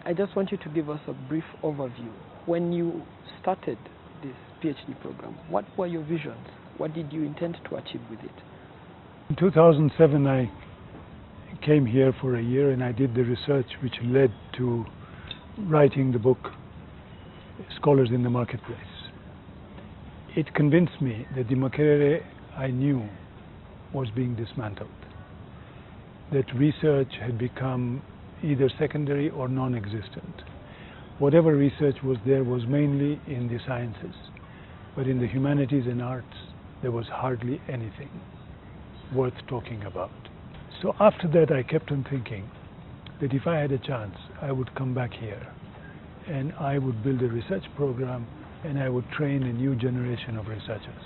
I just want you to give us a brief overview. When you started this PhD program, what were your visions? What did you intend to achieve with it? In 2007, I came here for a year and I did the research which led to writing the book, Scholars in the Marketplace. It convinced me that the Makerere I knew was being dismantled, that research had become either secondary or non-existent. Whatever research was there was mainly in the sciences, but in the humanities and arts there was hardly anything worth talking about. So after that I kept on thinking that if I had a chance I would come back here and I would build a research program and I would train a new generation of researchers.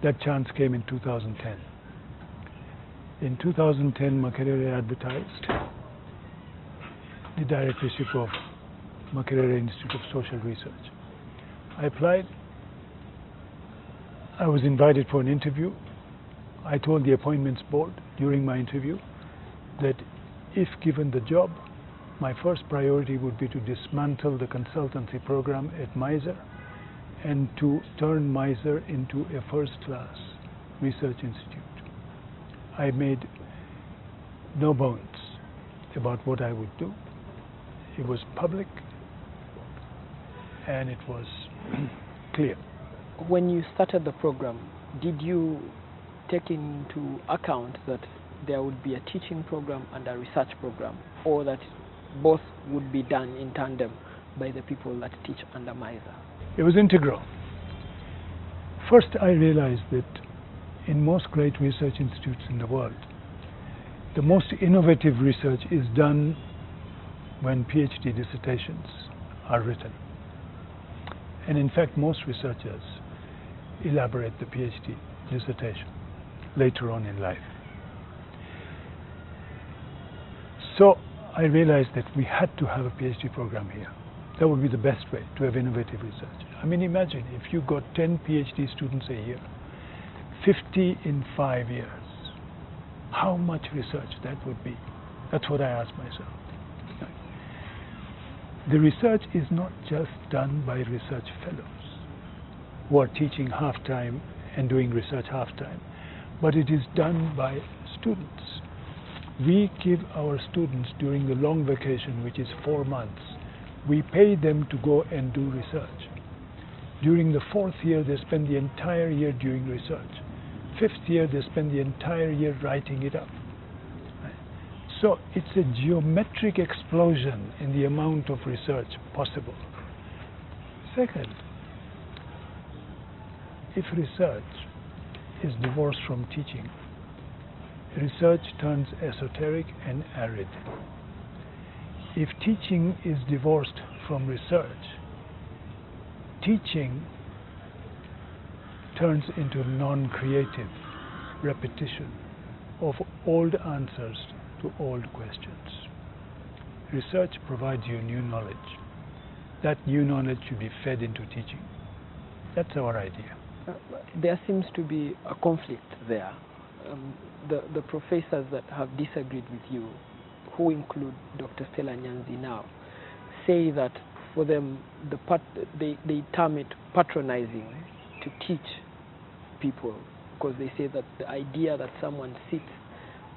That chance came in 2010. In 2010, Makerere advertised the directorship of Makerere Institute of Social Research. I applied. I was invited for an interview. I told the appointments board during my interview that if given the job, my first priority would be to dismantle the consultancy program at MISR and to turn MISR into a first-class research institute. I made no bones about what I would do. It was public and it was clear. When you started the program, did you take into account that there would be a teaching program and a research program, or that both would be done in tandem by the people that teach under MISR? It was integral. First, I realized that in most great research institutes in the world, the most innovative research is done when PhD dissertations are written. And in fact, most researchers elaborate the PhD dissertation later on in life. So I realized that we had to have a PhD program here. That would be the best way to have innovative research. I mean, imagine if you got 10 PhD students a year, 50 in 5 years, how much research that would be. That's what I asked myself. The research is not just done by research fellows who are teaching half-time and doing research half-time, but it is done by students. We give our students during the long vacation, which is 4 months, we pay them to go and do research. During the 4th year, they spend the entire year doing research. 5th year, they spend the entire year writing it up. So it's a geometric explosion in the amount of research possible. Second, if research is divorced from teaching, research turns esoteric and arid. If teaching is divorced from research, teaching turns into non-creative repetition of old answers to old questions. Research provides you new knowledge. That new knowledge should be fed into teaching. That's our idea. There seems to be a conflict there. The professors that have disagreed with you, who include Dr. Stella Nyanzi now, say that for them, they term it patronizing to teach people, because they say that the idea that someone sits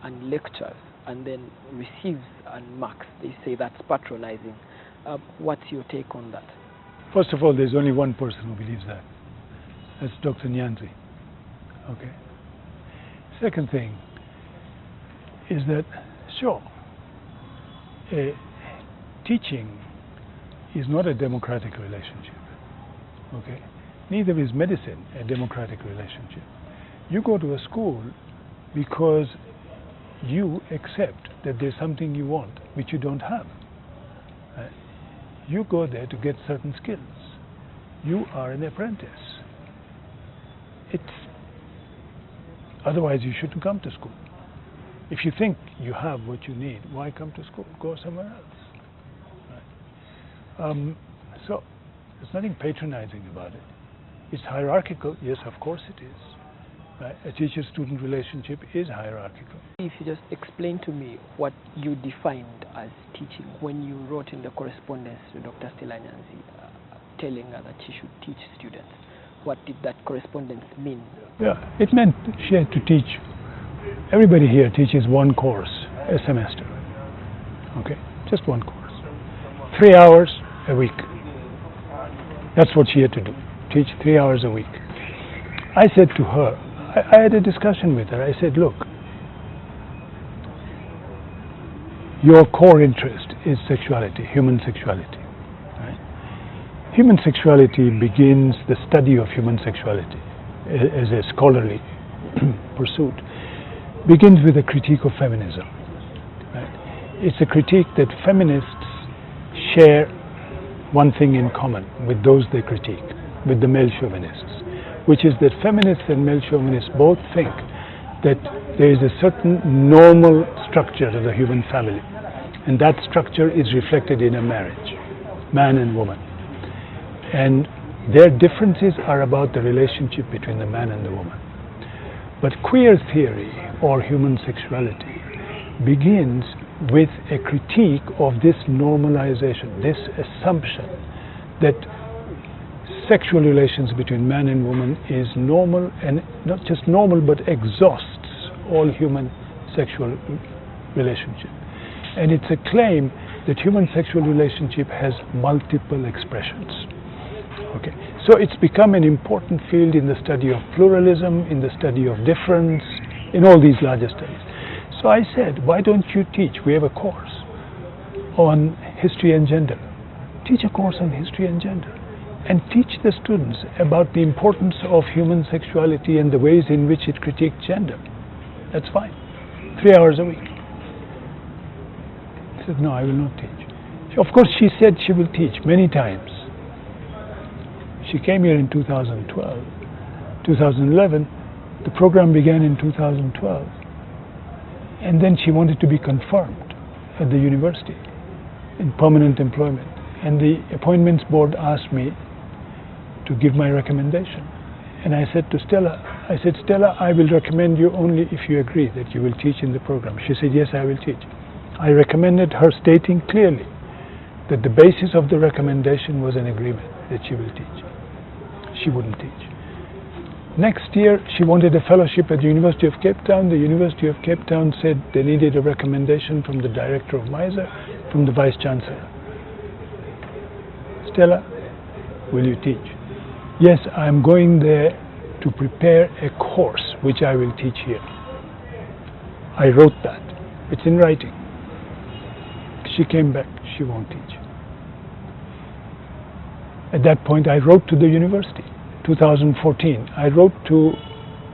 and lectures and then receives and marks, they say that's patronizing. What's your take on that? First of all, there's only one person who believes that. That's Dr. Nyanzi. Okay. Second thing is that, sure, teaching is not a democratic relationship. Okay. Neither is medicine a democratic relationship. You go to a school because you accept that there's something you want which you don't have. You go there to get certain skills. You are an apprentice. Otherwise you shouldn't come to school. If you think you have what you need, why come to school? Go somewhere else. Right? So there's nothing patronizing about it. It's hierarchical, yes, of course it is. Right? A teacher-student relationship is hierarchical. If you just explain to me what you defined as teaching when you wrote in the correspondence to Dr. Stella Nyanzi telling her that she should teach students. What did that correspondence mean? Yeah, it meant she had to teach. Everybody here teaches one course a semester. Okay, just one course. 3 hours a week. That's what she had to do. Teach 3 hours a week. I said to her, I had a discussion with her. I said, look, your core interest is sexuality, human sexuality. Right? Human sexuality begins, the study of human sexuality as a scholarly pursuit, begins with a critique of feminism. Right? It's a critique that feminists share one thing in common with those they critique, with the male chauvinists, which is that feminists and male chauvinists both think that there is a certain normal structure of the human family, and that structure is reflected in a marriage, man and woman. And their differences are about the relationship between the man and the woman. But queer theory, or human sexuality, begins with a critique of this normalization, this assumption that sexual relations between man and woman is normal, and not just normal but exhausts all human sexual relationship. And it's a claim that human sexual relationship has multiple expressions. Okay, so it's become an important field in the study of pluralism, in the study of difference, in all these larger studies. So I said, why don't you teach? We have a course on history and gender. Teach a course on history and gender, and teach the students about the importance of human sexuality and the ways in which it critiques gender. That's fine. 3 hours a week. I said, no, I will not teach. Of course, she said she will teach many times. She came here in 2012. 2011, the program began in 2012. And then she wanted to be confirmed at the university in permanent employment. And the appointments board asked me to give my recommendation. And I said to Stella, Stella, I will recommend you only if you agree that you will teach in the program. She said, yes, I will teach. I recommended her, stating clearly that the basis of the recommendation was an agreement that she will teach. She wouldn't teach. Next year, she wanted a fellowship at the University of Cape Town. The University of Cape Town said they needed a recommendation from the director of MISR, from the vice chancellor. Stella, will you teach? Yes, I'm going there to prepare a course which I will teach here. I wrote that. It's in writing. She came back. She won't teach. At that point, I wrote to the university. 2014, I wrote to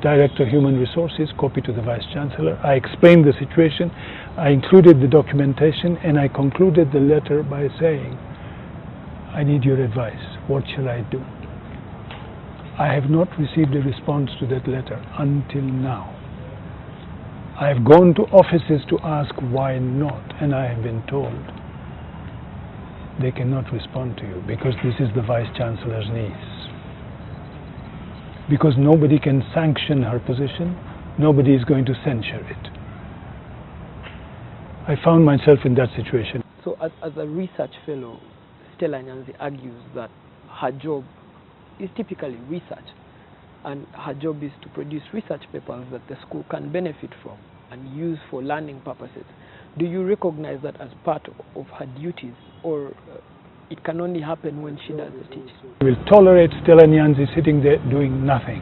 Director of Human Resources, copy to the Vice Chancellor. I explained the situation, I included the documentation, and I concluded the letter by saying, I need your advice. What shall I do? I have not received a response to that letter until now. I have gone to offices to ask why not, and I have been told they cannot respond to you because this is the Vice Chancellor's niece. Because nobody can sanction her position, nobody is going to censure it. I found myself in that situation. So as a research fellow, Stella Nyanzi argues that her job is typically research, and her job is to produce research papers that the school can benefit from and use for learning purposes. Do you recognize that as part of her duties, or it can only happen when she does the teaching? We will tolerate Stella Nyanzi sitting there doing nothing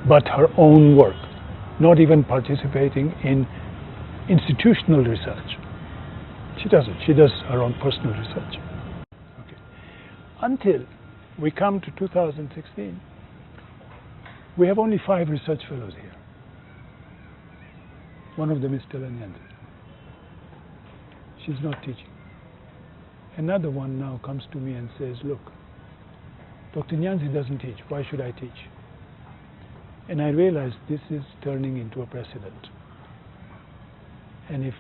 but her own work, not even participating in institutional research. She doesn't. She does her own personal research. Okay. Until we come to 2016, we have only 5 research fellows here. One of them is Stella Nyanzi. She's not teaching. Another one now comes to me and says, look, Dr. Nyanzi doesn't teach. Why should I teach? And I realize this is turning into a precedent. And if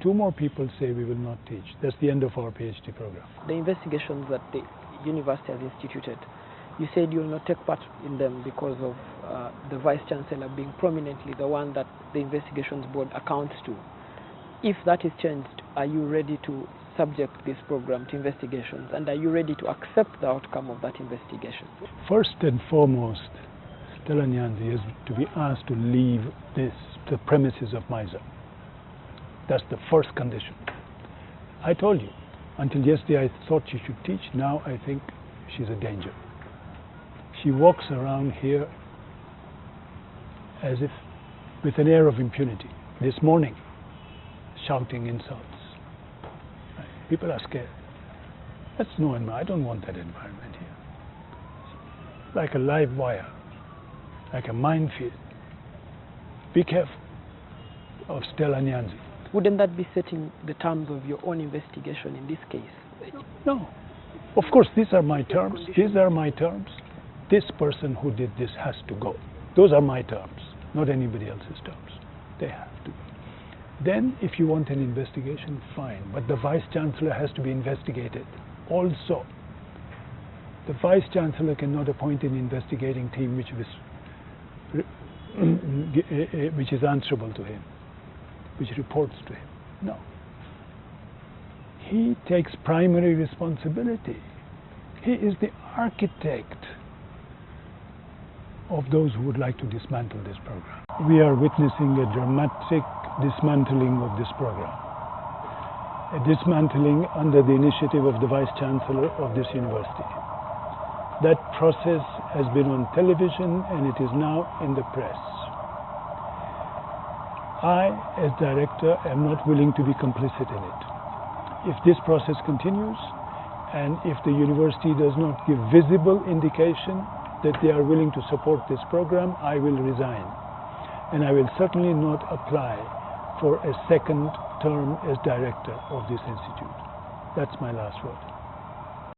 2 more people say we will not teach, that's the end of our PhD program. The investigations that the university has instituted You said you will not take part in them because of the Vice-Chancellor being prominently the one that the Investigations Board accounts to. If that is changed, are you ready to subject this program to investigations, and are you ready to accept the outcome of that investigation? First and foremost, Stella Nyanzi is to be asked to leave the premises of MISR. That's the first condition. I told you, until yesterday I thought she should teach. Now I think she's a danger. She walks around here as if with an air of impunity. This morning, shouting insults. People are scared. That's no environment. I don't want that environment here. Like a live wire, like a minefield. Be careful of Stella Nyanzi. Wouldn't that be setting the terms of your own investigation in this case? No. Of course, these are my terms. These are my terms. This person who did this has to go. Those are my terms, not anybody else's terms. They have to. Then, if you want an investigation, fine. But the Vice-Chancellor has to be investigated. Also, the Vice-Chancellor cannot appoint an investigating team which is answerable to him, which reports to him. No. He takes primary responsibility. He is the architect of those who would like to dismantle this program. We are witnessing a dramatic dismantling of this program. A dismantling under the initiative of the Vice-Chancellor of this university. That process has been on television and it is now in the press. I, as director, am not willing to be complicit in it. If this process continues and if the university does not give visible indication that they are willing to support this program, I will resign. And I will certainly not apply for a second term as director of this institute. That's my last word.